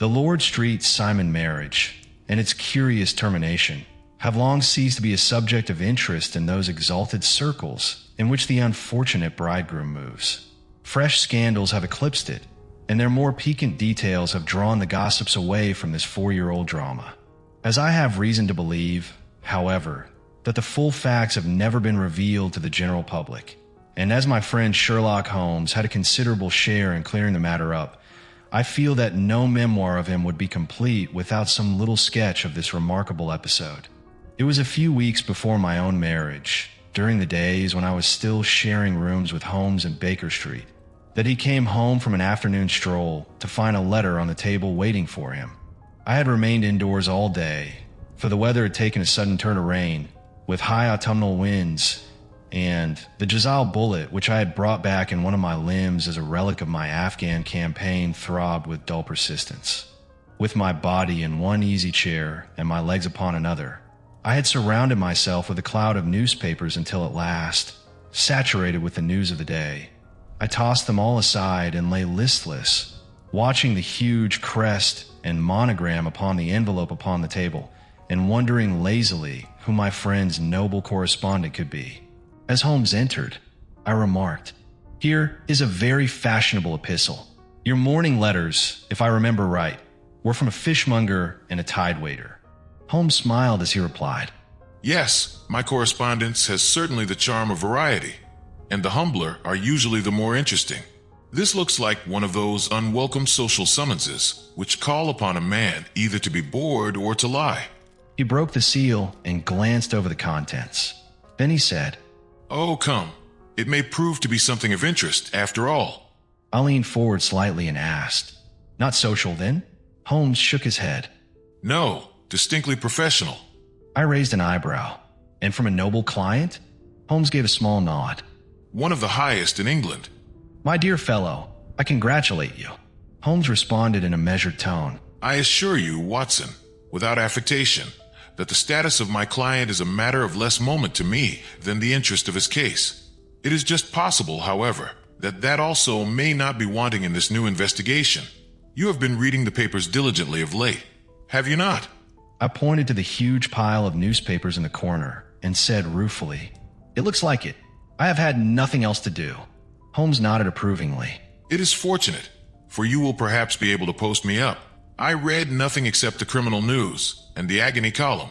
The Lord Street Simon marriage and its curious termination have long ceased to be a subject of interest in those exalted circles in which the unfortunate bridegroom moves. Fresh scandals have eclipsed it, and their more piquant details have drawn the gossips away from this 4-year-old drama. As I have reason to believe, however, that the full facts have never been revealed to the general public, and as my friend Sherlock Holmes had a considerable share in clearing the matter up, I feel that no memoir of him would be complete without some little sketch of this remarkable episode. It was a few weeks before my own marriage, during the days when I was still sharing rooms with Holmes in Baker Street, that he came home from an afternoon stroll to find a letter on the table waiting for him. I had remained indoors all day, for the weather had taken a sudden turn of rain, with high autumnal winds, and the Jazal bullet, which I had brought back in one of my limbs as a relic of my Afghan campaign, throbbed with dull persistence. With my body in one easy chair and my legs upon another, I had surrounded myself with a cloud of newspapers until at last, saturated with the news of the day, I tossed them all aside and lay listless, watching the huge crest and monogram upon the envelope upon the table, and wondering lazily who my friend's noble correspondent could be. As Holmes entered, I remarked, "Here is a very fashionable epistle. Your morning letters, if I remember right, were from a fishmonger and a tide waiter." Holmes smiled as he replied, "Yes, my correspondence has certainly the charm of variety, and the humbler are usually the more interesting. This looks like one of those unwelcome social summonses which call upon a man either to be bored or to lie." He broke the seal and glanced over the contents. Then he said, "Oh, come. It may prove to be something of interest, after all." I leaned forward slightly and asked, "Not social, then?" Holmes shook his head. "No, distinctly professional." I raised an eyebrow. "And from a noble client?" Holmes gave a small nod. "One of the highest in England." "My dear fellow, I congratulate you." Holmes responded in a measured tone. "I assure you, Watson, without affectation, that the status of my client is a matter of less moment to me than the interest of his case. It is just possible, however, that also may not be wanting in this new investigation. You have been reading the papers diligently of late, have you not?" I pointed to the huge pile of newspapers in the corner and said ruefully, "It looks like it. I have had nothing else to do." Holmes nodded approvingly. "It is fortunate, for you will perhaps be able to post me up. I read nothing except the criminal news and the agony column.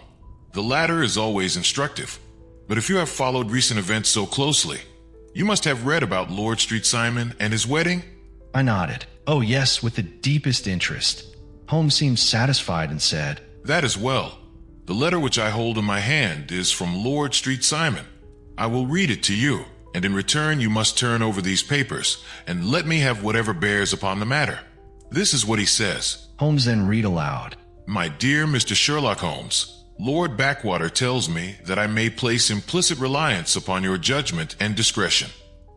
The latter is always instructive. But if you have followed recent events so closely, you must have read about Lord Street Simon and his wedding?" I nodded. "Oh yes, with the deepest interest." Holmes seemed satisfied and said, "That is well. The letter which I hold in my hand is from Lord Street Simon. I will read it to you, and in return you must turn over these papers, and let me have whatever bears upon the matter. This is what he says." Holmes then read aloud. "My dear Mr. Sherlock Holmes, Lord Backwater tells me that I may place implicit reliance upon your judgment and discretion.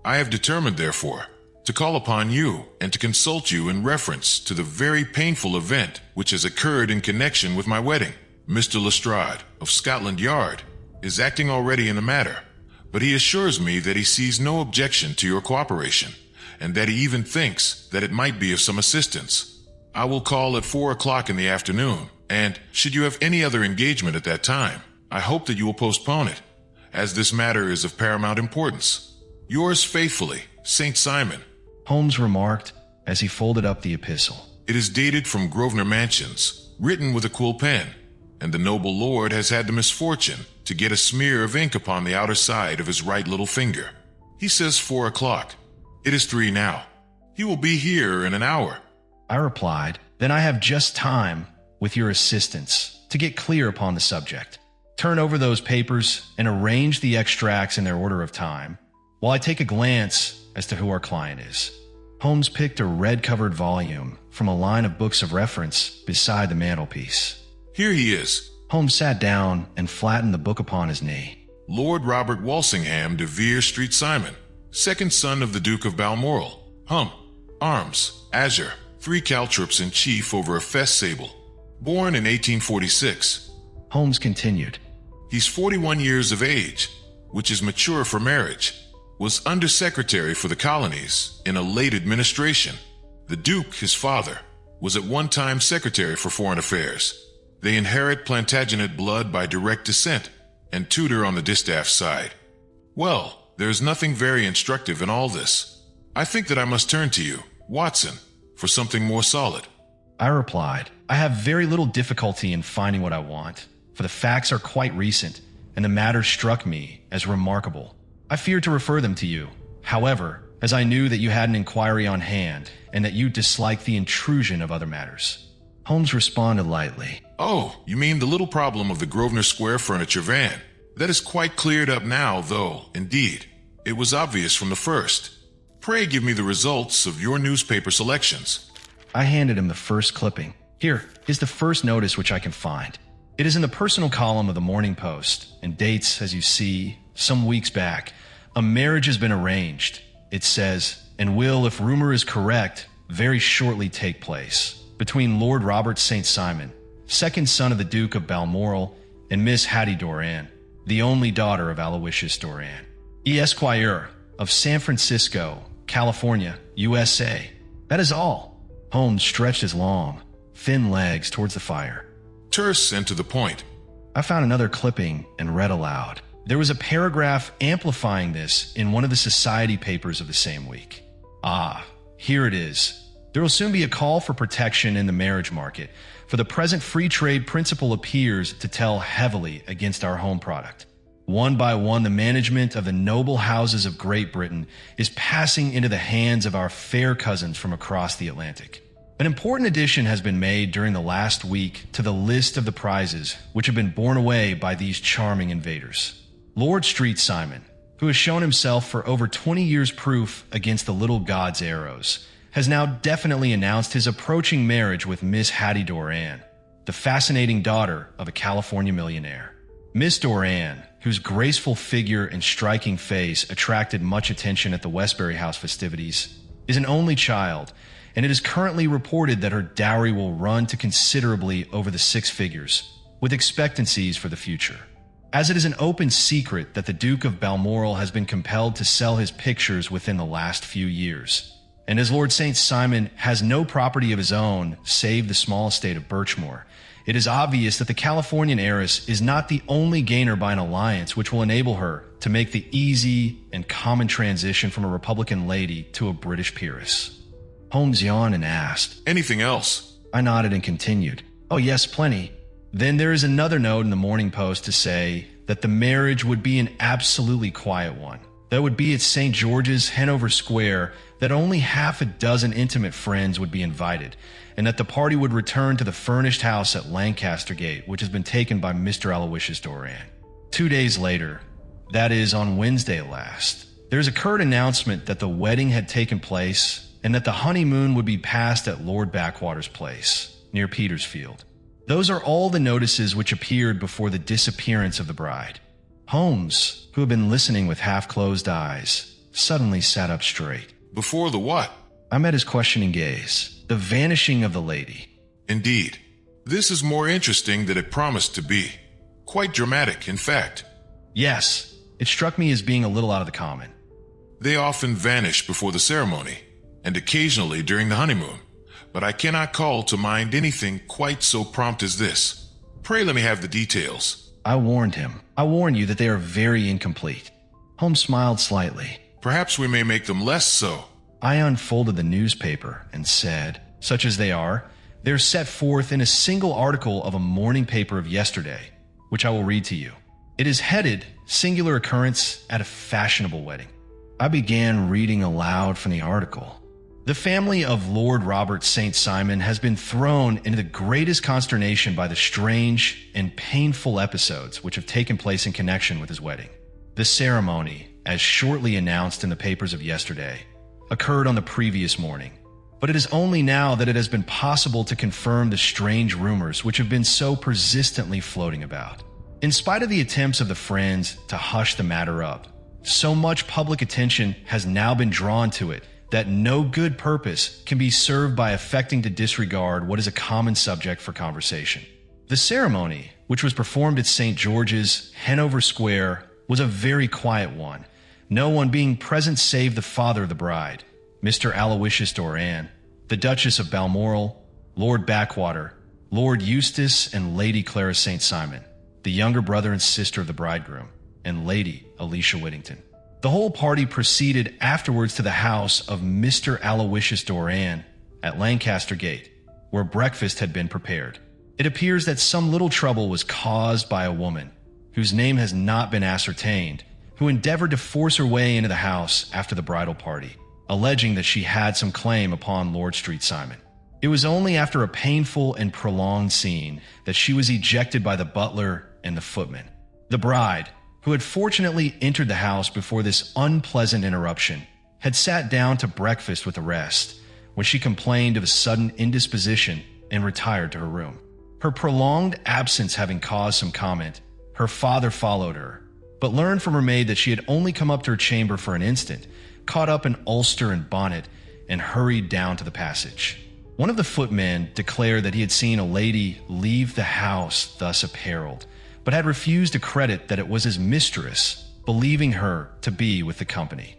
I have determined, therefore, to call upon you and to consult you in reference to the very painful event which has occurred in connection with my wedding. Mr. Lestrade, of Scotland Yard, is acting already in the matter, but he assures me that he sees no objection to your cooperation, and that he even thinks that it might be of some assistance. I will call at 4 o'clock in the afternoon, and should you have any other engagement at that time, I hope that you will postpone it, as this matter is of paramount importance. Yours faithfully, St. Simon." Holmes remarked as he folded up the epistle. "It is dated from Grosvenor Mansions, written with a quill pen, and the noble lord has had the misfortune to get a smear of ink upon the outer side of his right little finger. He says 4 o'clock. It is 3 now. He will be here in an hour." I replied, "Then I have just time, with your assistance, to get clear upon the subject. Turn over those papers and arrange the extracts in their order of time, while I take a glance as to who our client is." Holmes picked a red-covered volume from a line of books of reference beside the mantelpiece. "Here he is." Holmes sat down and flattened the book upon his knee. "Lord Robert Walsingham de Vere Street Simon, second son of the Duke of Balmoral. Arms, azure, 3 caltrops in chief over a fess sable. Born in 1846. Holmes continued. "He's 41 years of age, which is mature for marriage. Was undersecretary for the colonies in a late administration. The Duke, his father, was at one time Secretary for Foreign Affairs. They inherit Plantagenet blood by direct descent, and tutor on the distaff side. Well, there is nothing very instructive in all this. I think that I must turn to you, Watson, for something more solid. I replied, I have very little difficulty in finding what I want, for the facts are quite recent, and the matter struck me as remarkable. I feared to refer them to you. However, as I knew that you had an inquiry on hand, and that you disliked the intrusion of other matters. Holmes responded lightly. Oh, you mean the little problem of the Grosvenor Square furniture van. That is quite cleared up now, though, indeed. It was obvious from the first. Pray give me the results of your newspaper selections. I handed him the first clipping. Here is the first notice which I can find. It is in the personal column of the Morning Post, and dates, as you see, some weeks back. A marriage has been arranged, it says, and will, if rumor is correct, very shortly take place, between Lord Robert St. Simon, second son of the Duke of Balmoral, and Miss Hattie Doran, the only daughter of Aloysius Doran, Esquire, of San Francisco, California, USA. That is all. Holmes stretched his long, thin legs towards the fire. Terse and to the point. I found another clipping and read aloud. There was a paragraph amplifying this in one of the society papers of the same week. Ah, here it is. There will soon be a call for protection in the marriage market, for the present free trade principle appears to tell heavily against our home product. One by one, the management of the noble houses of Great Britain is passing into the hands of our fair cousins from across the Atlantic. An important addition has been made during the last week to the list of the prizes which have been borne away by these charming invaders. Lord Street Simon, who has shown himself for over 20 years proof against the little god's arrows, has now definitely announced his approaching marriage with Miss Hattie Doran, the fascinating daughter of a California millionaire. Miss Doran, whose graceful figure and striking face attracted much attention at the Westbury House festivities, is an only child, and it is currently reported that her dowry will run to considerably over the 6 figures, with expectancies for the future. As it is an open secret that the Duke of Balmoral has been compelled to sell his pictures within the last few years, and as Lord St. Simon has no property of his own save the small estate of Birchmoor, it is obvious that the Californian heiress is not the only gainer by an alliance which will enable her to make the easy and common transition from a Republican lady to a British peeress. Holmes yawned and asked, Anything else? I nodded and continued, Oh yes, plenty. Then there is another note in the Morning Post to say that the marriage would be an absolutely quiet one. That would be at St. George's, Hanover Square, that only half a dozen intimate friends would be invited, and that the party would return to the furnished house at Lancaster Gate, which has been taken by Mr. Aloysius Doran. 2 days later, that is on Wednesday last, there's a curt announcement that the wedding had taken place and that the honeymoon would be passed at Lord Backwater's place, near Petersfield. Those are all the notices which appeared before the disappearance of the bride. Holmes, who had been listening with half-closed eyes, suddenly sat up straight. Before the what? I met his questioning gaze. The vanishing of the lady. Indeed. This is more interesting than it promised to be. Quite dramatic, in fact. Yes, it struck me as being a little out of the common. They often vanish before the ceremony, and occasionally during the honeymoon, but I cannot call to mind anything quite so prompt as this. Pray let me have the details. I warned him. I warn you that they are very incomplete. Holmes smiled slightly. Perhaps we may make them less so. I unfolded the newspaper and said, Such as they are, they're set forth in a single article of a morning paper of yesterday, which I will read to you. It is headed, Singular Occurrence at a Fashionable Wedding. I began reading aloud from the article. The family of Lord Robert St. Simon has been thrown into the greatest consternation by the strange and painful episodes which have taken place in connection with his wedding. The ceremony, as shortly announced in the papers of yesterday, occurred on the previous morning, but it is only now that it has been possible to confirm the strange rumors which have been so persistently floating about. In spite of the attempts of the friends to hush the matter up, so much public attention has now been drawn to it that no good purpose can be served by affecting to disregard what is a common subject for conversation. The ceremony, which was performed at St. George's, Hanover Square, was a very quiet one, no one being present save the father of the bride, Mr. Aloysius Doran, the Duchess of Balmoral, Lord Backwater, Lord Eustace and Lady Clara St. Simon, the younger brother and sister of the bridegroom, and Lady Alicia Whittington. The whole party proceeded afterwards to the house of Mr. Aloysius Doran at Lancaster Gate, where breakfast had been prepared. It appears that some little trouble was caused by a woman, whose name has not been ascertained, who endeavored to force her way into the house after the bridal party, alleging that she had some claim upon Lord Street Simon. It was only after a painful and prolonged scene that she was ejected by the butler and the footman. The bride, who had fortunately entered the house before this unpleasant interruption, had sat down to breakfast with the rest, when she complained of a sudden indisposition and retired to her room. Her prolonged absence having caused some comment, her father followed her, but learned from her maid that she had only come up to her chamber for an instant, caught up an ulster and bonnet, and hurried down to the passage. One of the footmen declared that he had seen a lady leave the house thus apparelled, but had refused to credit that it was his mistress, believing her to be with the company.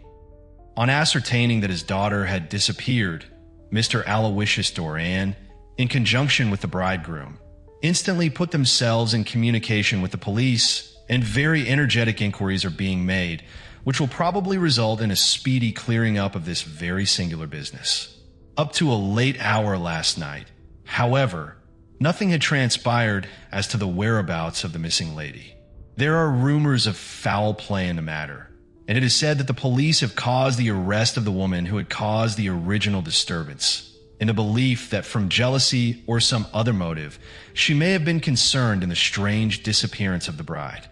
On ascertaining that his daughter had disappeared, Mr. Aloysius Doran, in conjunction with the bridegroom, instantly put themselves in communication with the police, and very energetic inquiries are being made, which will probably result in a speedy clearing up of this very singular business. Up to a late hour last night, however, nothing had transpired as to the whereabouts of the missing lady. There are rumors of foul play in the matter, and it is said that the police have caused the arrest of the woman who had caused the original disturbance, in the belief that from jealousy or some other motive, she may have been concerned in the strange disappearance of the bride.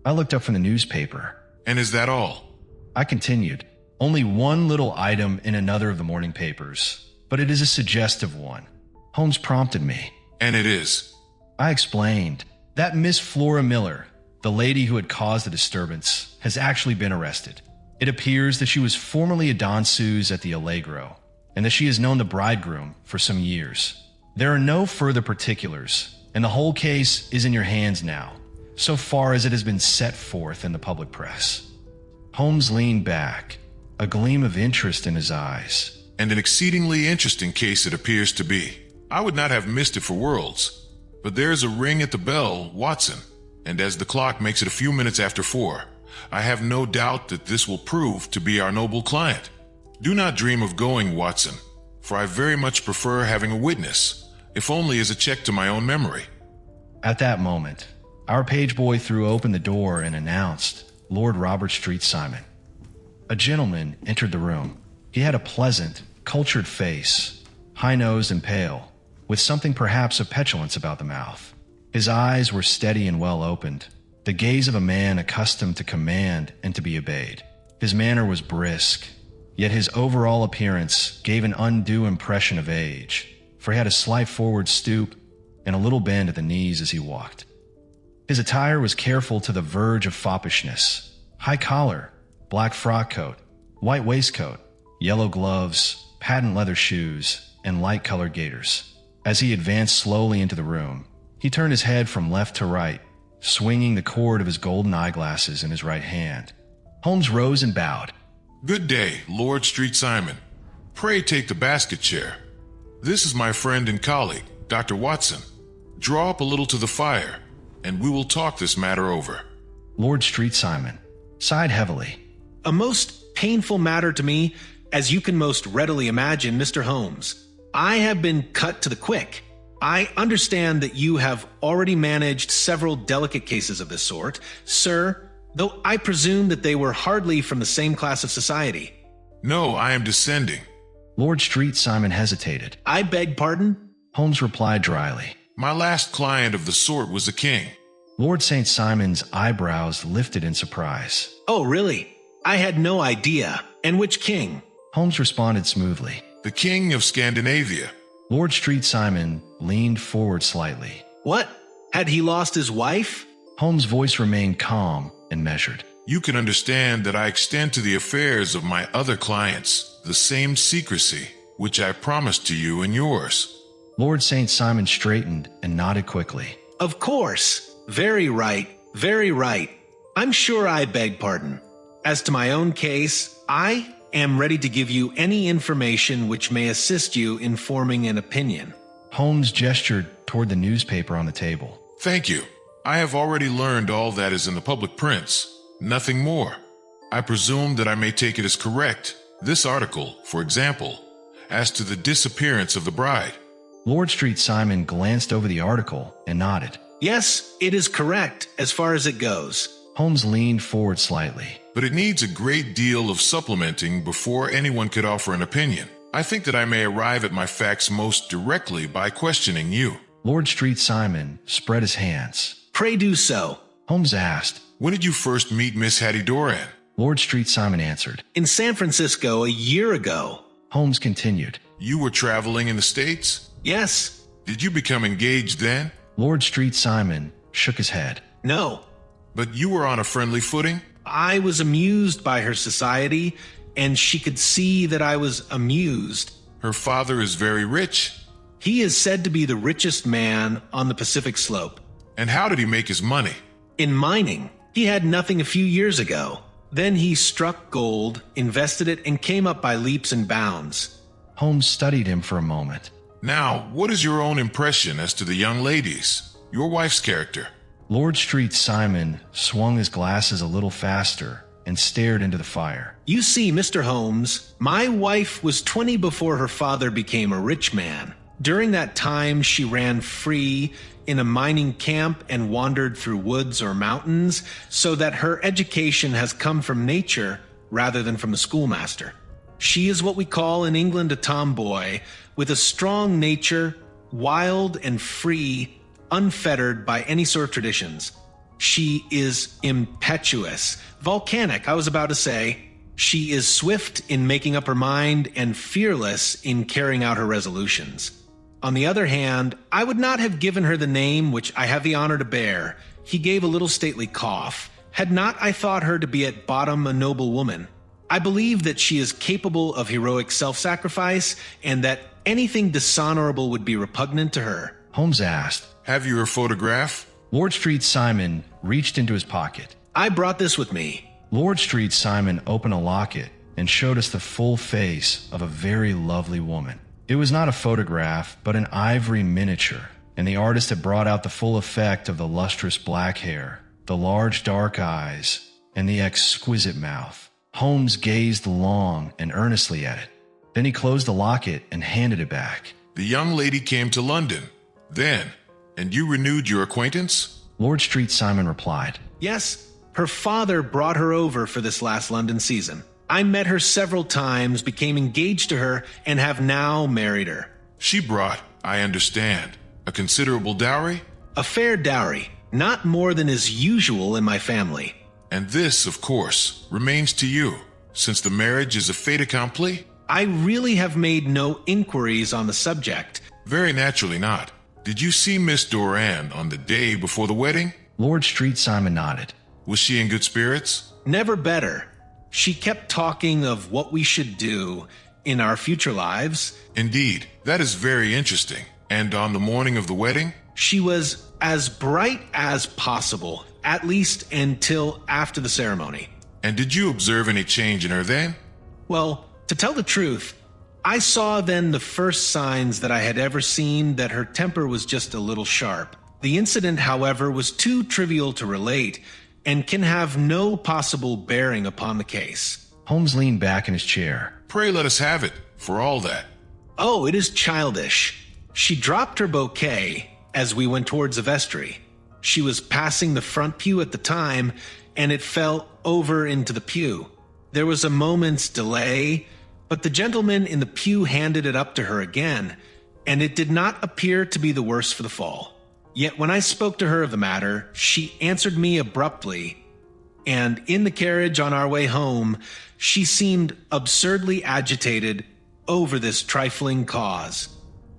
I looked up from the newspaper. And is that all? I continued. Only one little item in another of the morning papers, but it is a suggestive one. Holmes prompted me. And it is? I explained that Miss Flora Miller, the lady who had caused the disturbance, has actually been arrested. It appears that she was formerly a danseuse at the Allegro, and that she has known the bridegroom for some years. There are no further particulars, and the whole case is in your hands now, so far as it has been set forth in the public press. Holmes leaned back, a gleam of interest in his eyes. And an exceedingly interesting case it appears to be. I would not have missed it for worlds. But there's a ring at the bell, Watson, and as the clock makes it a few minutes after 4, I have no doubt that this will prove to be our noble client. Do not dream of going, Watson, for I very much prefer having a witness, if only as a check to my own memory. At that moment, our page boy threw open the door and announced Lord Robert Street Simon. A gentleman entered the room. He had a pleasant, cultured face, high-nosed and pale, with something perhaps of petulance about the mouth. His eyes were steady and well-opened, the gaze of a man accustomed to command and to be obeyed. His manner was brisk, yet his overall appearance gave an undue impression of age, for he had a slight forward stoop and a little bend at the knees as he walked. His attire was careful to the verge of foppishness. High collar, black frock coat, white waistcoat, yellow gloves, patent leather shoes, and light-colored gaiters. As he advanced slowly into the room, he turned his head from left to right, swinging the cord of his golden eyeglasses in his right hand. Holmes rose and bowed. Good day, Lord Street Simon. Pray take the basket chair. This is my friend and colleague, Dr. Watson. Draw up a little to the fire, and we will talk this matter over. Lord Street Simon sighed heavily. A most painful matter to me, as you can most readily imagine, Mr. Holmes. I have been cut to the quick. I understand that you have already managed several delicate cases of this sort, sir, though I presume that they were hardly from the same class of society. No, I am descending. Lord Street Simon hesitated. I beg pardon? Holmes replied dryly. My last client of the sort was a king. Lord St. Simon's eyebrows lifted in surprise. Oh, really? I had no idea. And which king? Holmes responded smoothly. The king of Scandinavia. Lord Street Simon leaned forward slightly. What? Had he lost his wife? Holmes' voice remained calm and measured. You can understand that I extend to the affairs of my other clients the same secrecy which I promised to you and yours. Lord St. Simon straightened and nodded quickly. Of course. Very right. Very right. I'm sure I beg pardon. As to my own case, I am ready to give you any information which may assist you in forming an opinion. Holmes gestured toward the newspaper on the table. Thank you. I have already learned all that is in the public prints. Nothing more. I presume that I may take it as correct. This article, for example, as to the disappearance of the bride. Lord Street Simon glanced over the article and nodded. Yes, it is correct as far as it goes. Holmes leaned forward slightly. But it needs a great deal of supplementing before anyone could offer an opinion. I think that I may arrive at my facts most directly by questioning you. Lord Street Simon spread his hands. Pray do so. Holmes asked. When did you first meet Miss Hattie Doran? Lord Street Simon answered. In San Francisco a year ago. Holmes continued. You were traveling in the States? Yes. Did you become engaged then? Lord Street Simon shook his head. No. But you were on a friendly footing? I was amused by her society, and she could see that I was amused. Her father is very rich. He is said to be the richest man on the Pacific Slope. And how did he make his money? In mining. He had nothing a few years ago. Then he struck gold, invested it, and came up by leaps and bounds. Holmes studied him for a moment. Now, what is your own impression as to the young ladies? Your wife's character? Lord Street Simon swung his glasses a little faster and stared into the fire. You see, Mr. Holmes, my wife was 20 before her father became a rich man. During that time, she ran free in a mining camp and wandered through woods or mountains, so that her education has come from nature rather than from the schoolmaster. She is what we call in England a tomboy, with a strong nature, wild and free, unfettered by any sort of traditions. She is impetuous, volcanic, I was about to say. She is swift in making up her mind and fearless in carrying out her resolutions. On the other hand, I would not have given her the name which I have the honor to bear. He gave a little stately cough. Had not I thought her to be at bottom a noble woman. I believe that she is capable of heroic self-sacrifice, and that anything dishonorable would be repugnant to her. Holmes asked. Have you her photograph? Lord Street Simon reached into his pocket. I brought this with me. Lord Street Simon opened a locket and showed us the full face of a very lovely woman. It was not a photograph, but an ivory miniature, and the artist had brought out the full effect of the lustrous black hair, the large dark eyes, and the exquisite mouth. Holmes gazed long and earnestly at it. Then he closed the locket and handed it back. The young lady came to London, then, and you renewed your acquaintance? Lord Street Simon replied. Yes, her father brought her over for this last London season. I met her several times, became engaged to her, and have now married her. She brought, I understand, a considerable dowry? A fair dowry, not more than is usual in my family. And this, of course, remains to you, since the marriage is a fait accompli? I really have made no inquiries on the subject. Very naturally not. Did you see Miss Doran on the day before the wedding? Lord Street Simon nodded. Was she in good spirits? Never better. She kept talking of what we should do in our future lives. Indeed, that is very interesting. And on the morning of the wedding? She was as bright as possible, at least until after the ceremony. And did you observe any change in her then? Well, to tell the truth, I saw then the first signs that I had ever seen that her temper was just a little sharp. The incident, however, was too trivial to relate and can have no possible bearing upon the case. Holmes leaned back in his chair. Pray let us have it, for all that. Oh, it is childish. She dropped her bouquet as we went towards the vestry. She was passing the front pew at the time, and it fell over into the pew. There was a moment's delay, but the gentleman in the pew handed it up to her again, and it did not appear to be the worse for the fall. Yet when I spoke to her of the matter, she answered me abruptly, and in the carriage on our way home, she seemed absurdly agitated over this trifling cause.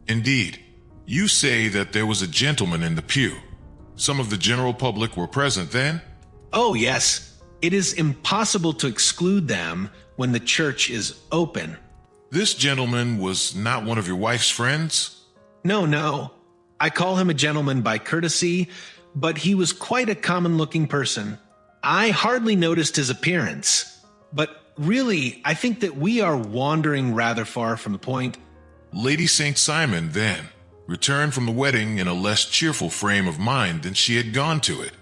Indeed. You say that there was a gentleman in the pew. Some of the general public were present then? Oh, yes. It is impossible to exclude them when the church is open. This gentleman was not one of your wife's friends? No. I call him a gentleman by courtesy, but he was quite a common-looking person. I hardly noticed his appearance, but really, I think that we are wandering rather far from the point. Lady St. Simon, then. returned from the wedding in a less cheerful frame of mind than she had gone to it.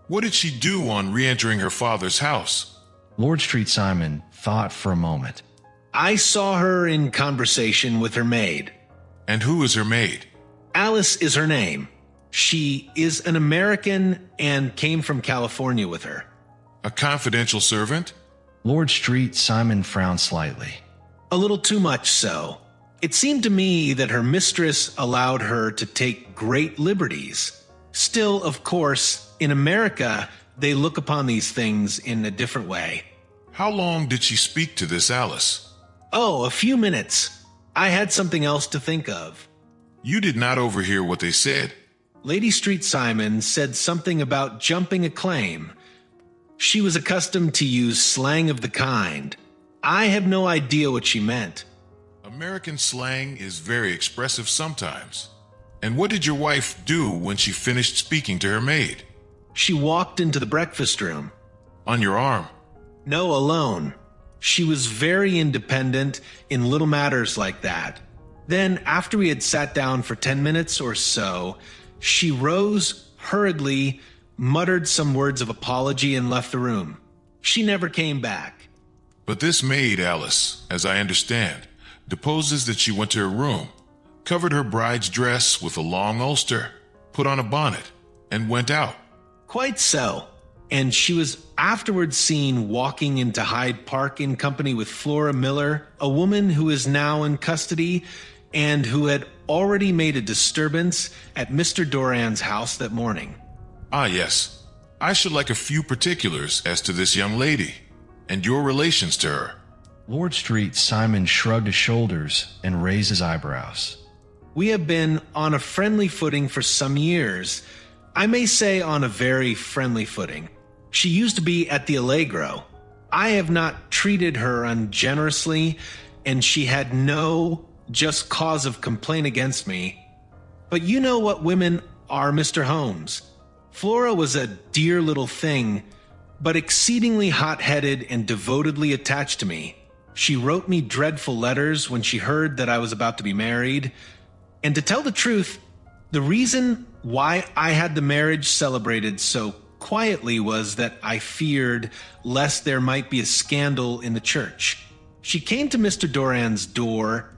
What did she do on re-entering her father's house? Lord Street Simon thought for a moment. I saw her in conversation with her maid. And who is her maid? Alice is her name. She is an American and came from California with her. A confidential servant? Lord Street Simon frowned slightly. A little too much so. It seemed to me that her mistress allowed her to take great liberties. Still, of course, in America, they look upon these things in a different way. How long did she speak to this Alice? Oh, a few minutes. I had something else to think of. You did not overhear what they said. Lady Street Simon said something about jumping a claim. She was accustomed to use slang of the kind. I have no idea what she meant. American slang is very expressive sometimes. And what did your wife do when she finished speaking to her maid? She walked into the breakfast room. On your arm? No, alone. She was very independent in little matters like that. Then, after we had sat down for 10 minutes or so, she rose hurriedly, muttered some words of apology, and left the room. She never came back. But this maid, Alice, as I understand, deposes that she went to her room, covered her bride's dress with a long ulster, put on a bonnet, and went out. Quite so. And she was afterwards seen walking into Hyde Park in company with Flora Miller, a woman who is now in custody and who had already made a disturbance at Mr. Doran's house that morning. Ah, yes. I should like a few particulars as to this young lady and your relations to her. Lord Street Simon shrugged his shoulders and raised his eyebrows. We have been on a friendly footing for some years. I may say on a very friendly footing. She used to be at the Allegro. I have not treated her ungenerously, and she had no just cause of complaint against me. But you know what women are, Mr. Holmes. Flora was a dear little thing, but exceedingly hot-headed and devotedly attached to me. She wrote me dreadful letters when she heard that I was about to be married. And to tell the truth, the reason why I had the marriage celebrated so quietly was that I feared lest there might be a scandal in the church. She came to Mr. Doran's door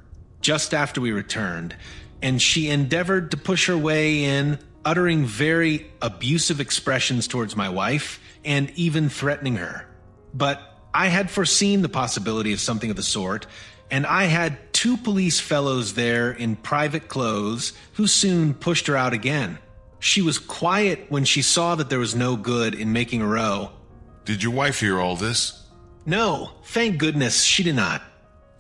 just after we returned, and she endeavored to push her way in, uttering very abusive expressions towards my wife and even threatening her. But I had foreseen the possibility of something of the sort, and I had 2 police fellows there in private clothes who soon pushed her out again. She was quiet when she saw that there was no good in making a row. Did your wife hear all this? No, thank goodness she did not.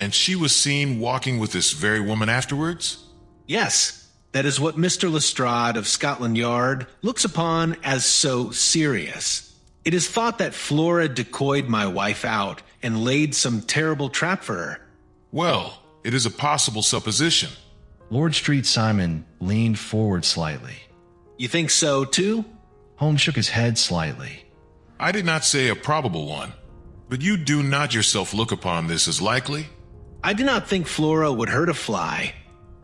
And she was seen walking with this very woman afterwards? Yes, that is what Mr. Lestrade of Scotland Yard looks upon as so serious. It is thought that Flora decoyed my wife out and laid some terrible trap for her. Well, it is a possible supposition. Lord Street Simon leaned forward slightly. You think so, too? Holmes shook his head slightly. I did not say a probable one, but you do not yourself look upon this as likely? I do not think Flora would hurt a fly.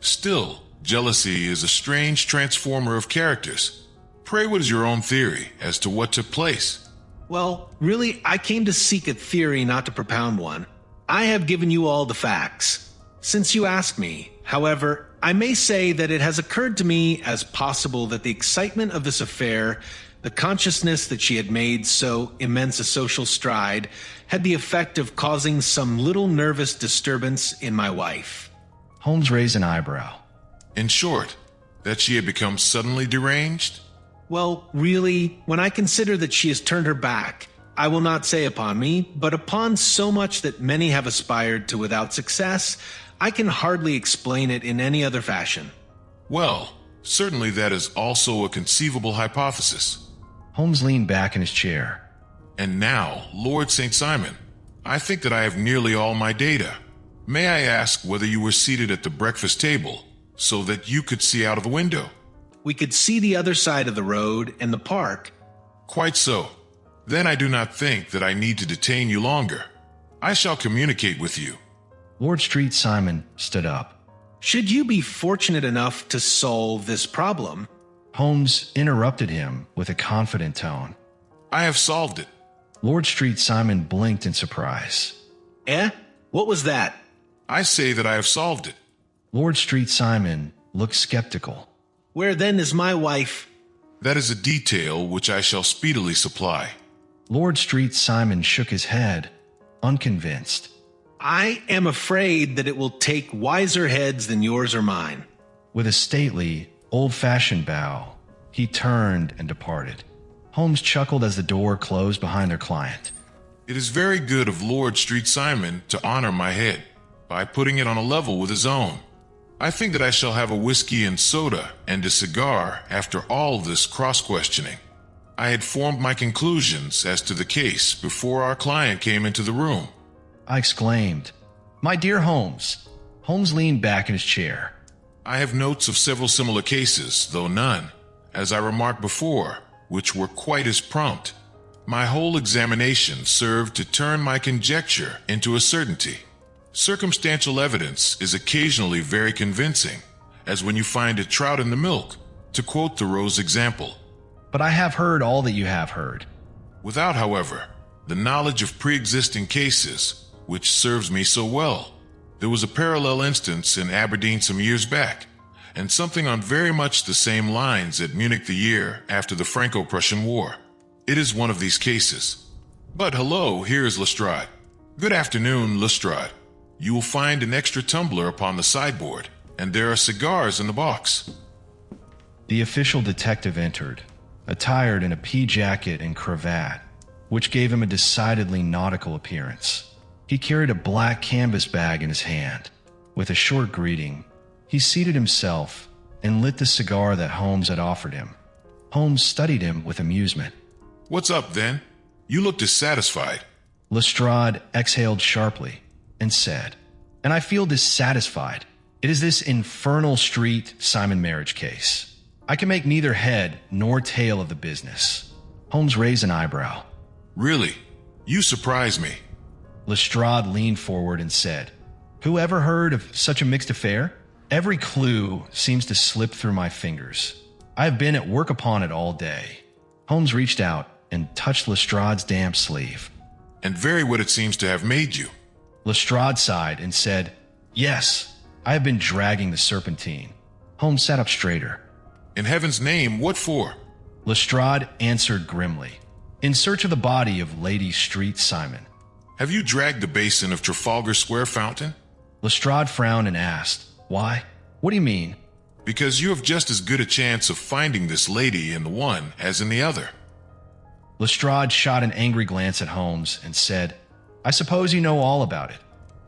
Still, jealousy is a strange transformer of characters. Pray, what is your own theory as to what took place? Well, really, I came to seek a theory, not to propound one. I have given you all the facts. Since you asked me, however, I may say that it has occurred to me as possible that the excitement of this affair, the consciousness that she had made so immense a social stride, had the effect of causing some little nervous disturbance in my wife. Holmes raised an eyebrow. In short, that she had become suddenly deranged? Well, really, when I consider that she has turned her back, I will not say upon me, but upon so much that many have aspired to without success, I can hardly explain it in any other fashion. Well, certainly that is also a conceivable hypothesis. Holmes leaned back in his chair. And now, Lord St. Simon, I think that I have nearly all my data. May I ask whether you were seated at the breakfast table so that you could see out of the window? We could see the other side of the road and the park. Quite so. Then I do not think that I need to detain you longer. I shall communicate with you. Lord Street Simon stood up. Should you be fortunate enough to solve this problem, Holmes interrupted him with a confident tone. I have solved it. Lord Street Simon blinked in surprise. Eh? What was that? I say that I have solved it. Lord Street Simon looked skeptical. Where then is my wife? That is a detail which I shall speedily supply. Lord Street Simon shook his head, unconvinced. I am afraid that it will take wiser heads than yours or mine. With a stately, old-fashioned bow, he turned and departed. Holmes chuckled as the door closed behind their client. It is very good of Lord Street Simon to honor my head by putting it on a level with his own. I think that I shall have a whiskey and soda and a cigar after all this cross-questioning. I had formed my conclusions as to the case before our client came into the room. I exclaimed, "My dear Holmes." Holmes leaned back in his chair. I have notes of several similar cases, though none, as I remarked before, which were quite as prompt. My whole examination served to turn my conjecture into a certainty. Circumstantial evidence is occasionally very convincing, as when you find a trout in the milk, to quote Thoreau's example. But I have heard all that you have heard. Without, however, the knowledge of pre-existing cases, which serves me so well. There was a parallel instance in Aberdeen some years back, and something on very much the same lines at Munich the year after the Franco-Prussian War. It is one of these cases. But hello, here is Lestrade. Good afternoon, Lestrade. You will find an extra tumbler upon the sideboard, and there are cigars in the box. The official detective entered, attired in a pea jacket and cravat, which gave him a decidedly nautical appearance. He carried a black canvas bag in his hand. With a short greeting, he seated himself and lit the cigar that Holmes had offered him. Holmes studied him with amusement. What's up, then? You look dissatisfied. Lestrade exhaled sharply and said, "And I feel dissatisfied. It is this infernal Street Simon marriage case. I can make neither head nor tail of the business." Holmes raised an eyebrow. Really? You surprise me. Lestrade leaned forward and said, "Who ever heard of such a mixed affair? Every clue seems to slip through my fingers. I have been at work upon it all day." Holmes reached out and touched Lestrade's damp sleeve. And very what it seems to have made you. Lestrade sighed and said, "Yes, I have been dragging the serpentine." Holmes sat up straighter. In heaven's name, what for? Lestrade answered grimly, "In search of the body of Lady Street Simon." Have you dragged the basin of Trafalgar Square fountain? Lestrade frowned and asked, "Why? What do you mean?" Because you have just as good a chance of finding this lady in the one as in the other. Lestrade shot an angry glance at Holmes and said, "I suppose you know all about it."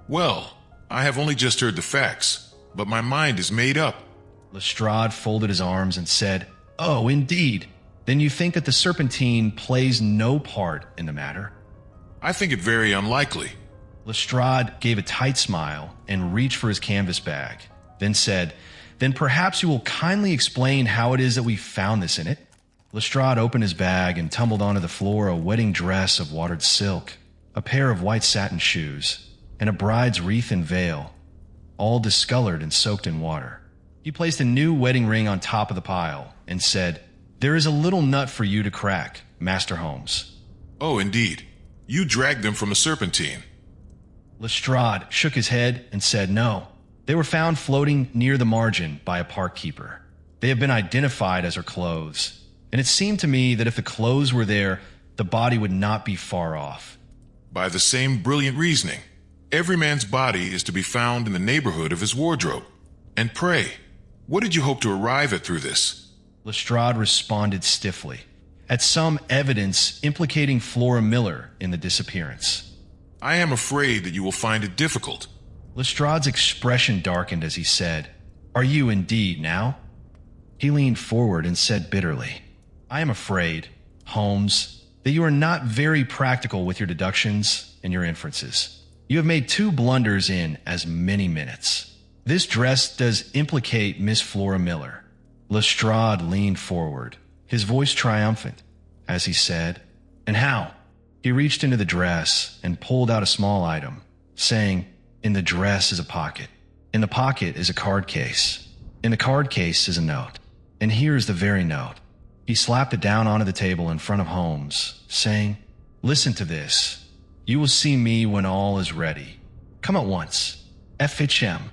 Well, I have only just heard the facts, but my mind is made up. Lestrade folded his arms and said, "Oh, indeed. Then you think that the serpentine plays no part in the matter?" I think it very unlikely. Lestrade gave a tight smile and reached for his canvas bag, then said, "Then perhaps you will kindly explain how it is that we found this in it?" Lestrade opened his bag and tumbled onto the floor a wedding dress of watered silk, a pair of white satin shoes, and a bride's wreath and veil, all discolored and soaked in water. He placed a new wedding ring on top of the pile and said, "There is a little nut for you to crack, Master Holmes." Oh, indeed. You dragged them from the serpentine. Lestrade shook his head and said no. They were found floating near the margin by a park keeper. They have been identified as her clothes, and it seemed to me that if the clothes were there, the body would not be far off. By the same brilliant reasoning, every man's body is to be found in the neighborhood of his wardrobe. And pray, what did you hope to arrive at through this? Lestrade responded stiffly, at some evidence implicating Flora Miller in the disappearance. I am afraid that you will find it difficult. Lestrade's expression darkened as he said, "Are you indeed now?" He leaned forward and said bitterly, "I am afraid, Holmes, that you are not very practical with your deductions and your inferences. You have made 2 blunders in as many minutes. This dress does implicate Miss Flora Miller." Lestrade leaned forward, his voice triumphant, as he said, "And how?" He reached into the dress and pulled out a small item, saying, "In the dress is a pocket. In the pocket is a card case. In the card case is a note. And here is the very note. He slapped it down onto the table in front of Holmes, saying, "Listen to this. You will see me when all is ready. Come at once. FHM."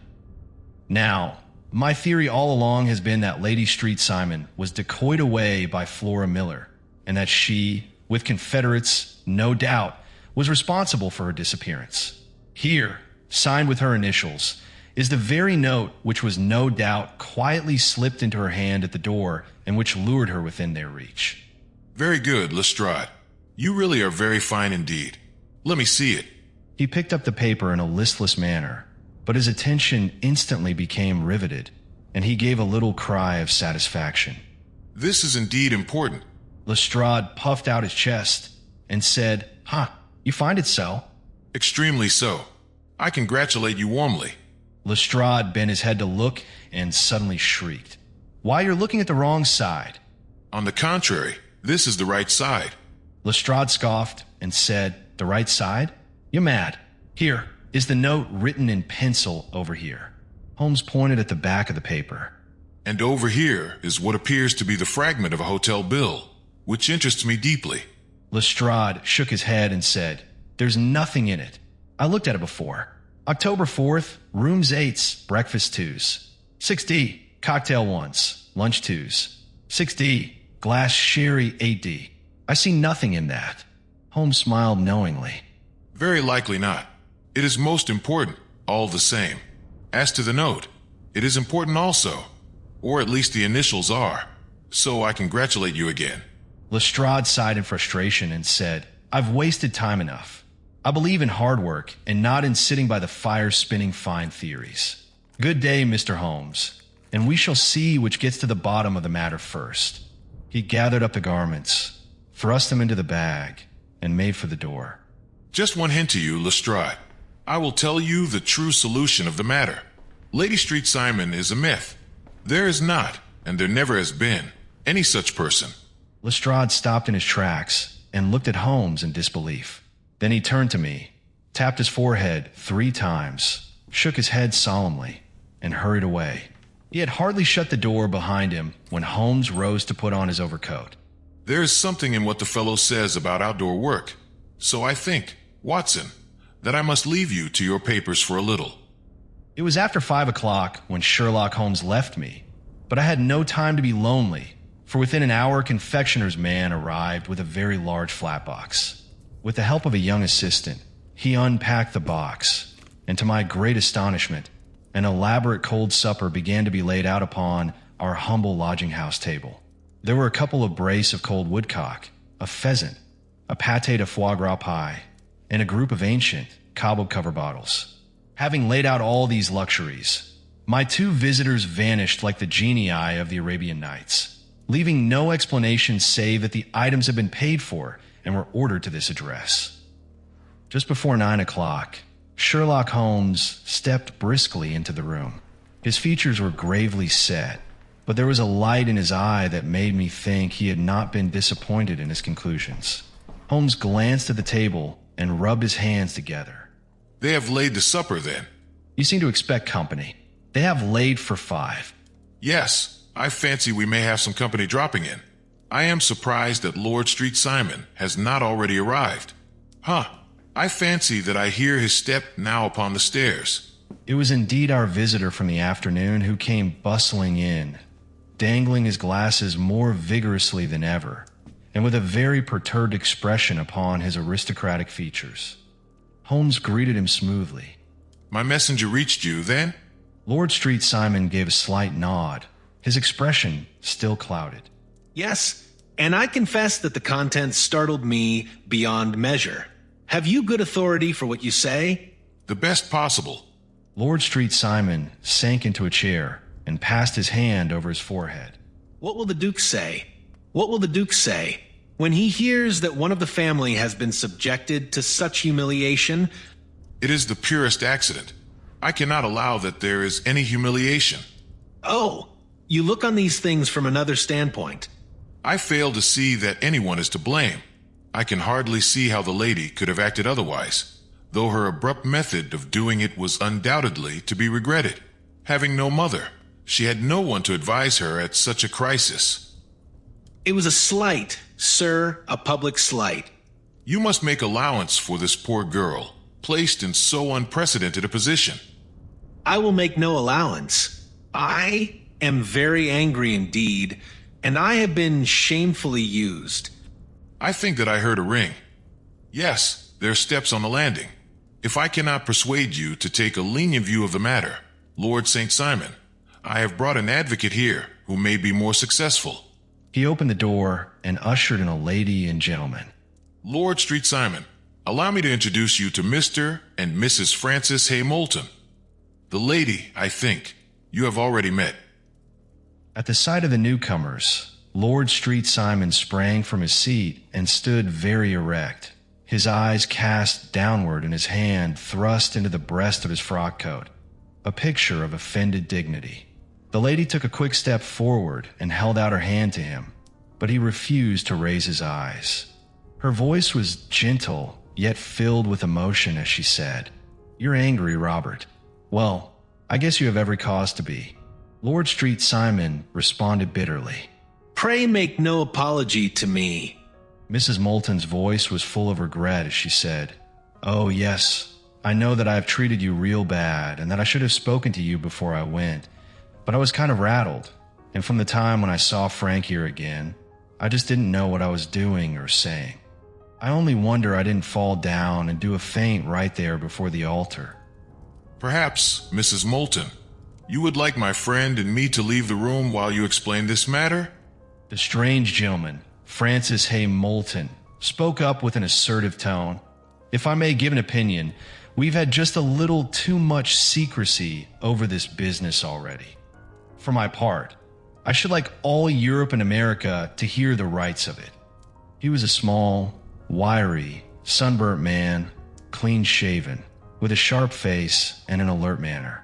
Now, my theory all along has been that Lady Street Simon was decoyed away by Flora Miller, and that she, with Confederates, no doubt, was responsible for her disappearance. Here, signed with her initials, is the very note which was no doubt quietly slipped into her hand at the door and which lured her within their reach. Very good, Lestrade. You really are very fine indeed. Let me see it. He picked up the paper in a listless manner, but his attention instantly became riveted, and he gave a little cry of satisfaction. This is indeed important. Lestrade puffed out his chest and said, "Huh, you find it so?" Extremely so. I congratulate you warmly. Lestrade bent his head to look and suddenly shrieked. "Why, you're looking at the wrong side." On the contrary, this is the right side. Lestrade scoffed and said, "The right side? You're mad. Here is the note written in pencil over here." Holmes pointed at the back of the paper. And over here is what appears to be the fragment of a hotel bill, which interests me deeply. Lestrade shook his head and said, "There's nothing in it. I looked at it before. October 4th, rooms 8s, breakfast 2s. 6D, cocktail 1s, lunch 2s. 6D, glass sherry 8D. I see nothing in that." Holmes smiled knowingly. Very likely not. It is most important, all the same. As to the note, it is important also, or at least the initials are. So I congratulate you again. Lestrade sighed in frustration and said, "I've wasted time enough. I believe in hard work and not in sitting by the fire spinning fine theories. Good day, Mr. Holmes, and we shall see which gets to the bottom of the matter first." He gathered up the garments, thrust them into the bag, and made for the door. Just one hint to you, Lestrade. I will tell you the true solution of the matter. Lady Street Simon is a myth. There is not, and there never has been, any such person. Lestrade stopped in his tracks and looked at Holmes in disbelief. Then he turned to me, tapped his forehead 3 times, shook his head solemnly, and hurried away. He had hardly shut the door behind him when Holmes rose to put on his overcoat. There is something in what the fellow says about outdoor work. So I think, Watson, that I must leave you to your papers for a little. It was after 5 o'clock when Sherlock Holmes left me, but I had no time to be lonely, for within an hour a confectioner's man arrived with a very large flat box. With the help of a young assistant, he unpacked the box, and to my great astonishment, an elaborate cold supper began to be laid out upon our humble lodging-house table. There were a couple of brace of cold woodcock, a pheasant, a pâté de foie gras pie, and a group of ancient cobweb-cover bottles. Having laid out all these luxuries, my 2 visitors vanished like the genii of the Arabian Nights, leaving no explanation save that the items had been paid for and were ordered to this address. Just before 9 o'clock, Sherlock Holmes stepped briskly into the room. His features were gravely set, but there was a light in his eye that made me think he had not been disappointed in his conclusions. Holmes glanced at the table and rubbed his hands together. They have laid the supper, then? You seem to expect company. They have laid for 5. Yes, I fancy we may have some company dropping in. I am surprised that Lord Street Simon has not already arrived. I fancy that I hear his step now upon the stairs. It was indeed our visitor from the afternoon who came bustling in, dangling his glasses more vigorously than ever, and with a very perturbed expression upon his aristocratic features. Holmes greeted him smoothly. My messenger reached you, then? Lord Street Simon gave a slight nod, his expression still clouded. Yes, and I confess that the contents startled me beyond measure. Have you good authority for what you say? The best possible. Lord Street Simon sank into a chair and passed his hand over his forehead. What will the Duke say? What will the Duke say when he hears that one of the family has been subjected to such humiliation? It is the purest accident. I cannot allow that there is any humiliation. Oh, you look on these things from another standpoint. I fail to see that anyone is to blame. I can hardly see how the lady could have acted otherwise, though her abrupt method of doing it was undoubtedly to be regretted. having no mother. She had no one to advise her at such a crisis. It was a slight, sir, a public slight. You must make allowance for this poor girl, placed in so unprecedented a position. I will make no allowance. I am very angry indeed, and I have been shamefully used. I think that I heard a ring. Yes, there are steps on the landing. If I cannot persuade you to take a lenient view of the matter, Lord St. Simon, I have brought an advocate here who may be more successful. He opened the door and ushered in a lady and gentleman. Lord St. Simon, allow me to introduce you to Mr. and Mrs. Francis Hay Moulton. The lady, I think, you have already met. At the sight of the newcomers, Lord St. Simon sprang from his seat and stood very erect, his eyes cast downward and his hand thrust into the breast of his frock coat, a picture of offended dignity. The lady took a quick step forward and held out her hand to him, but he refused to raise his eyes. Her voice was gentle, yet filled with emotion as she said, "You're angry, Robert. Well, I guess you have every cause to be." Lord St. Simon responded bitterly, Pray make no apology to me. Mrs. Moulton's voice was full of regret as she said, "Oh, yes, I know that I have treated you real bad and that I should have spoken to you before I went, but I was kind of rattled, and from the time when I saw Frank here again, I just didn't know what I was doing or saying. I only wonder I didn't fall down and do a faint right there before the altar." Perhaps, Mrs. Moulton, you would like my friend and me to leave the room while you explain this matter? The strange gentleman, Francis Hay Moulton, spoke up with an assertive tone. "If I may give an opinion, we've had just a little too much secrecy over this business already. For my part, I should like all Europe and America to hear the rights of it." He was a small, wiry, sunburnt man, clean-shaven, with a sharp face and an alert manner.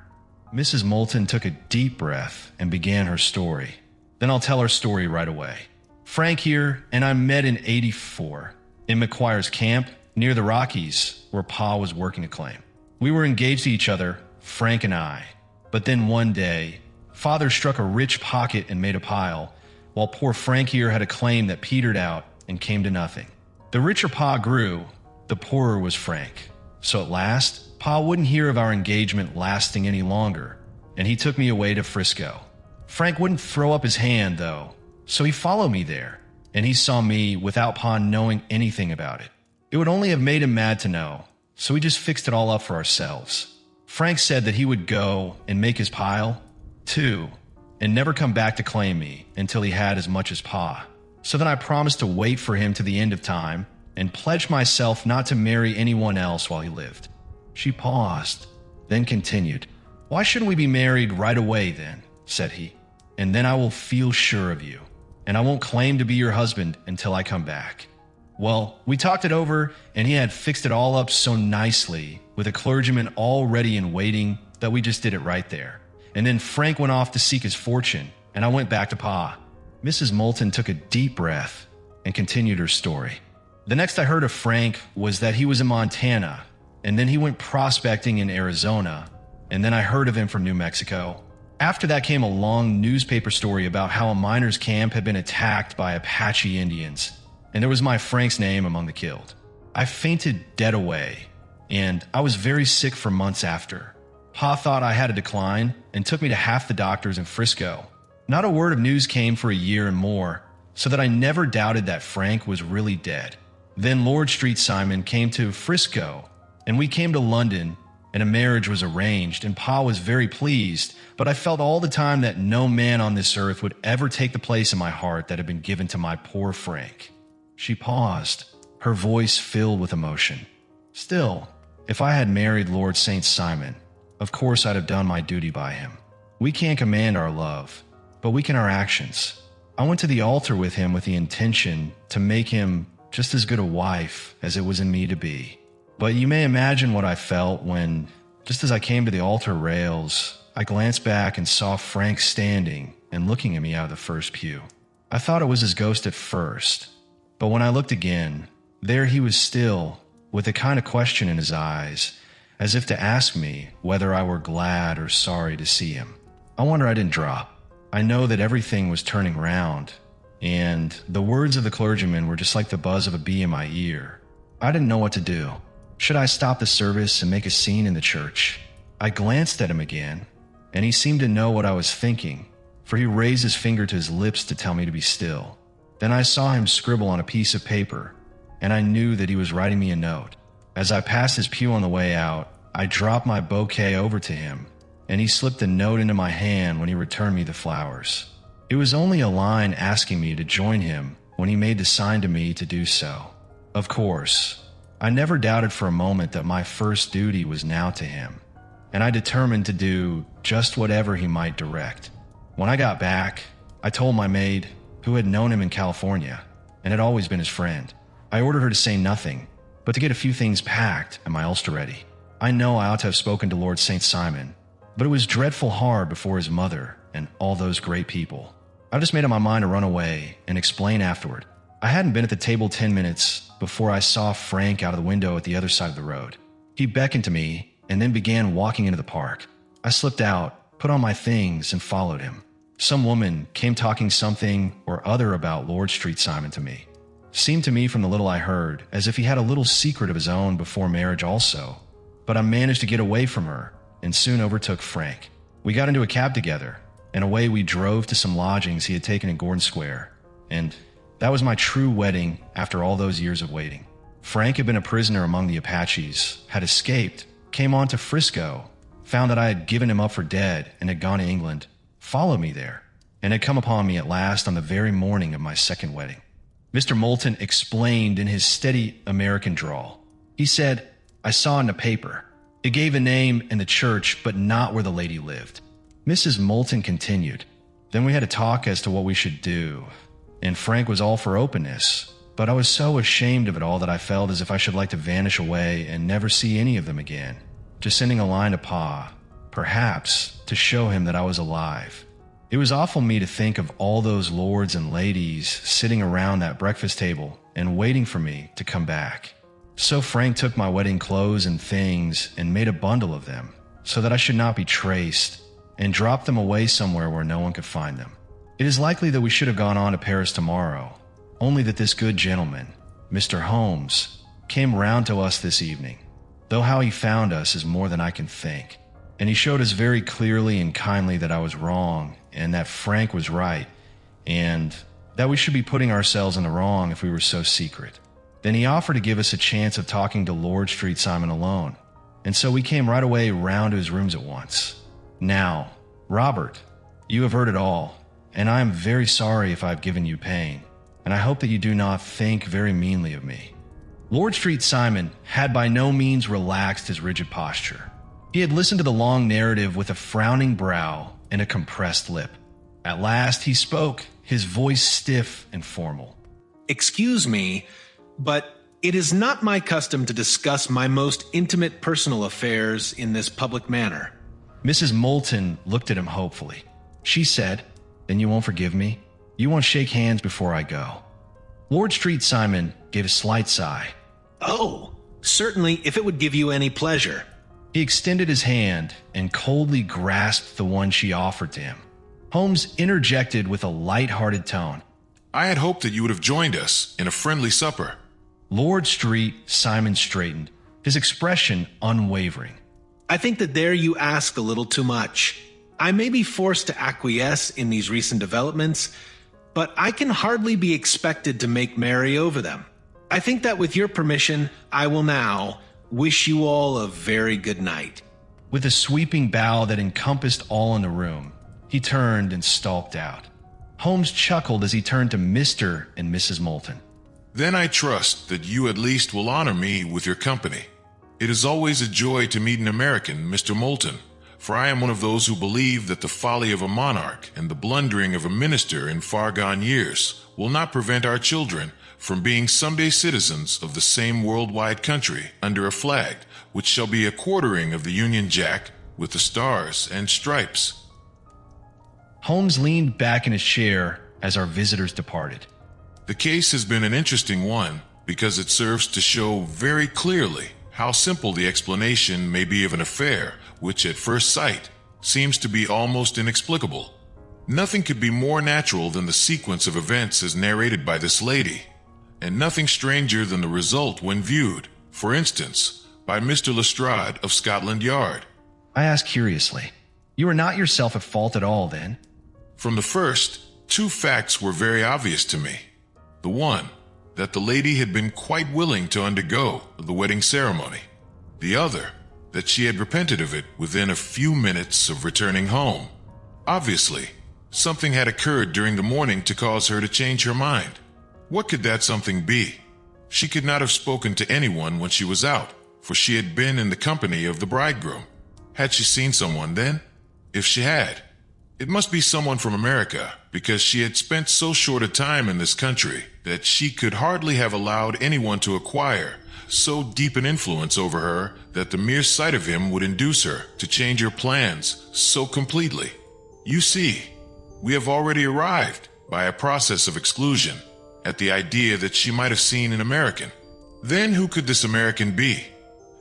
Mrs. Moulton took a deep breath and began her story. Then I'll tell her story right away. "Frank here and I met in '84 in McQuire's camp near the Rockies where Pa was working a claim. We were engaged to each other, Frank and I, but then one day, Father struck a rich pocket and made a pile, while poor Frank here had a claim that petered out and came to nothing. The richer Pa grew, the poorer was Frank. So at last, Pa wouldn't hear of our engagement lasting any longer, and he took me away to Frisco. Frank wouldn't throw up his hand, though, so he followed me there, and he saw me without Pa knowing anything about it. It would only have made him mad to know, so we just fixed it all up for ourselves. Frank said that he would go and make his pile, too, and never come back to claim me until he had as much as Pa. So then I promised to wait for him to the end of time and pledged myself not to marry anyone else while he lived." She paused, then continued, "Why shouldn't we be married right away then?" said he. "And then I will feel sure of you, and I won't claim to be your husband until I come back." Well, we talked it over, and he had fixed it all up so nicely with a clergyman all ready and waiting that we just did it right there. And then Frank went off to seek his fortune, and I went back to Pa. Mrs. Moulton took a deep breath and continued her story. "The next I heard of Frank was that he was in Montana, and then he went prospecting in Arizona, and then I heard of him from New Mexico. After that came a long newspaper story about how a miners' camp had been attacked by Apache Indians, and there was my Frank's name among the killed. I fainted dead away, and I was very sick for months after. Pa thought I had a decline and took me to half the doctors in Frisco. Not a word of news came for a year and more, so that I never doubted that Frank was really dead. Then Lord St. Simon came to Frisco, and we came to London, and a marriage was arranged, and Pa was very pleased, but I felt all the time that no man on this earth would ever take the place in my heart that had been given to my poor Frank." She paused, her voice filled with emotion. "Still, if I had married Lord St. Simon, of course I'd have done my duty by him. We can't command our love, but we can our actions. I went to the altar with him with the intention to make him just as good a wife as it was in me to be. But you may imagine what I felt when, just as I came to the altar rails, I glanced back and saw Frank standing and looking at me out of the first pew. I thought it was his ghost at first, but when I looked again, there he was still, with a kind of question in his eyes, as if to ask me whether I were glad or sorry to see him. I wonder I didn't drop. I know that everything was turning round, and the words of the clergyman were just like the buzz of a bee in my ear. I didn't know what to do. Should I stop the service and make a scene in the church? I glanced at him again, and he seemed to know what I was thinking, for he raised his finger to his lips to tell me to be still. Then I saw him scribble on a piece of paper, and I knew that he was writing me a note. As I passed his pew on the way out, I dropped my bouquet over to him, and he slipped the note into my hand when he returned me the flowers. It was only a line asking me to join him when he made the sign to me to do so. Of course, I never doubted for a moment that my first duty was now to him, and I determined to do just whatever he might direct. When I got back, I told my maid, who had known him in California and had always been his friend. I ordered her to say nothing, but to get a few things packed and my ulster ready. I know I ought to have spoken to Lord St. Simon, but it was dreadful hard before his mother and all those great people. I just made up my mind to run away and explain afterward. I hadn't been at the table 10 minutes before I saw Frank out of the window at the other side of the road. He beckoned to me and then began walking into the park. I slipped out, put on my things, and followed him. Some woman came talking something or other about Lord St. Simon to me. Seemed to me from the little I heard as if he had a little secret of his own before marriage also. But I managed to get away from her and soon overtook Frank. We got into a cab together, and away we drove to some lodgings he had taken in Gordon Square. And that was my true wedding after all those years of waiting. Frank had been a prisoner among the Apaches, had escaped, came on to Frisco, found that I had given him up for dead and had gone to England, followed me there, and had come upon me at last on the very morning of my second wedding. Mr. Moulton explained in his steady American drawl. He said, I saw in the paper. It gave a name and the church, but not where the lady lived. Mrs. Moulton continued. Then we had a talk as to what we should do, and Frank was all for openness, but I was so ashamed of it all that I felt as if I should like to vanish away and never see any of them again, just sending a line to Pa, perhaps to show him that I was alive. It was awful me to think of all those lords and ladies sitting around that breakfast table and waiting for me to come back. So Frank took my wedding clothes and things and made a bundle of them so that I should not be traced, and dropped them away somewhere where no one could find them. It is likely that we should have gone on to Paris tomorrow, only that this good gentleman, Mr. Holmes, came round to us this evening, though how he found us is more than I can think. And he showed us very clearly and kindly that I was wrong and that Frank was right, and that we should be putting ourselves in the wrong if we were so secret. Then he offered to give us a chance of talking to Lord St. Simon alone, and so we came right away round to his rooms at once. Now, Robert, you have heard it all, and I am very sorry if I have given you pain, and I hope that you do not think very meanly of me. Lord St. Simon had by no means relaxed his rigid posture. He had listened to the long narrative with a frowning brow and a compressed lip. At last he spoke, his voice stiff and formal. Excuse me, but it is not my custom to discuss my most intimate personal affairs in this public manner. Mrs. Moulton looked at him hopefully. She said, Then you won't forgive me? You won't shake hands before I go. Lord St. Simon gave a slight sigh. Oh, certainly, if it would give you any pleasure. He extended his hand and coldly grasped the one she offered to him. Holmes interjected with a light-hearted tone. I had hoped that you would have joined us in a friendly supper. Lord St. Simon straightened, his expression unwavering. I think that there you ask a little too much. I may be forced to acquiesce in these recent developments, but I can hardly be expected to make merry over them. I think that with your permission, I will now wish you all a very good night. With a sweeping bow that encompassed all in the room, he turned and stalked out. Holmes chuckled as he turned to Mr. and Mrs. Moulton. Then I trust that you at least will honor me with your company. It is always a joy to meet an American, Mr. Moulton, for I am one of those who believe that the folly of a monarch and the blundering of a minister in far-gone years will not prevent our children from being someday citizens of the same worldwide country under a flag which shall be a quartering of the Union Jack with the stars and stripes. Holmes leaned back in his chair as our visitors departed. The case has been an interesting one because it serves to show very clearly how simple the explanation may be of an affair which at first sight seems to be almost inexplicable. Nothing could be more natural than the sequence of events as narrated by this lady, and nothing stranger than the result when viewed, for instance, by Mr. Lestrade of Scotland Yard. I asked curiously. You were not yourself at fault at all, then? From the first, two facts were very obvious to me. The one, that the lady had been quite willing to undergo the wedding ceremony. The other, that she had repented of it within a few minutes of returning home. Obviously, something had occurred during the morning to cause her to change her mind. What could that something be? She could not have spoken to anyone when she was out, for she had been in the company of the bridegroom. Had she seen someone then? If she had, it must be someone from America, because she had spent so short a time in this country that she could hardly have allowed anyone to acquire so deep an influence over her that the mere sight of him would induce her to change her plans so completely. You see, we have already arrived, by a process of exclusion, at the idea that she might have seen an American. Then who could this American be?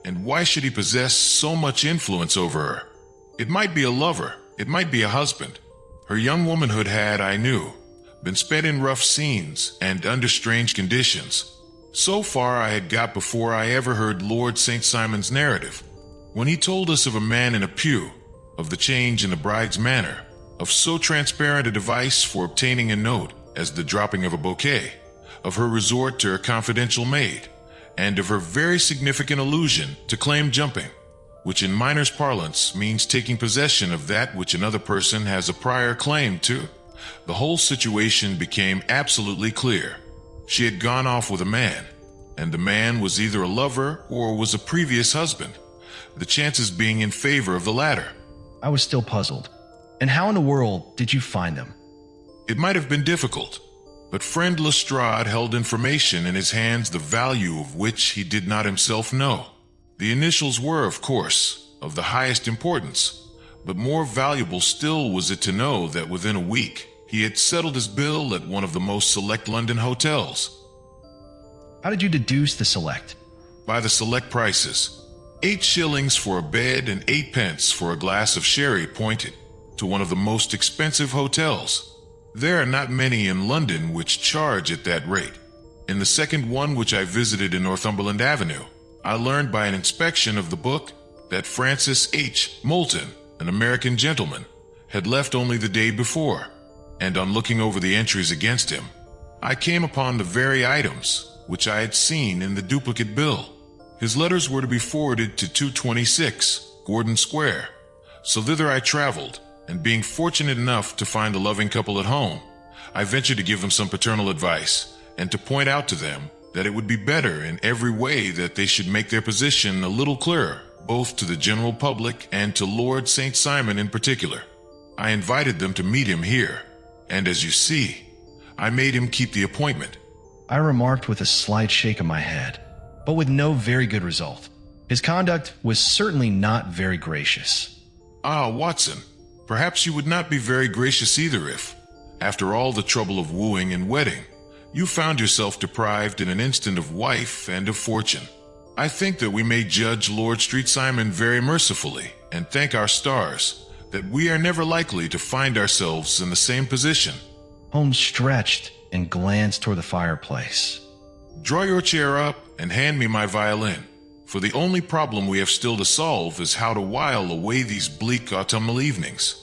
And why should he possess so much influence over her? It might be a lover, it might be a husband. Her young womanhood had, I knew, been spent in rough scenes and under strange conditions. So far I had got before I ever heard Lord St. Simon's narrative, when he told us of a man in a pew, of the change in the bride's manner, of so transparent a device for obtaining a note as the dropping of a bouquet, of her resort to her confidential maid, and of her very significant allusion to claim jumping, which in miners' parlance means taking possession of that which another person has a prior claim to. The whole situation became absolutely clear. She had gone off with a man, and the man was either a lover or was a previous husband, the chances being in favor of the latter. I was still puzzled. And how in the world did you find them? It might have been difficult, but friend Lestrade held information in his hands the value of which he did not himself know. The initials were, of course, of the highest importance, but more valuable still was it to know that within a week he had settled his bill at one of the most select London hotels. How did you deduce the select? By the select prices. 8 shillings for a bed and 8 pence for a glass of sherry pointed to one of the most expensive hotels. There are not many in London which charge at that rate. In the second one which I visited in Northumberland Avenue, I learned by an inspection of the book that Francis H. Moulton, an American gentleman, had left only the day before, and on looking over the entries against him, I came upon the very items which I had seen in the duplicate bill. His letters were to be forwarded to 226 Gordon Square, so thither I traveled, and being fortunate enough to find a loving couple at home, I ventured to give them some paternal advice, and to point out to them that it would be better in every way that they should make their position a little clearer, both to the general public and to Lord St. Simon in particular. I invited them to meet him here, and as you see, I made him keep the appointment. I remarked with a slight shake of my head, but with no very good result. His conduct was certainly not very gracious. Ah, Watson, perhaps you would not be very gracious either if, after all the trouble of wooing and wedding, you found yourself deprived in an instant of wife and of fortune. I think that we may judge Lord St. Simon very mercifully, and thank our stars that we are never likely to find ourselves in the same position. Holmes stretched and glanced toward the fireplace. Draw your chair up and hand me my violin, for the only problem we have still to solve is how to while away these bleak autumnal evenings.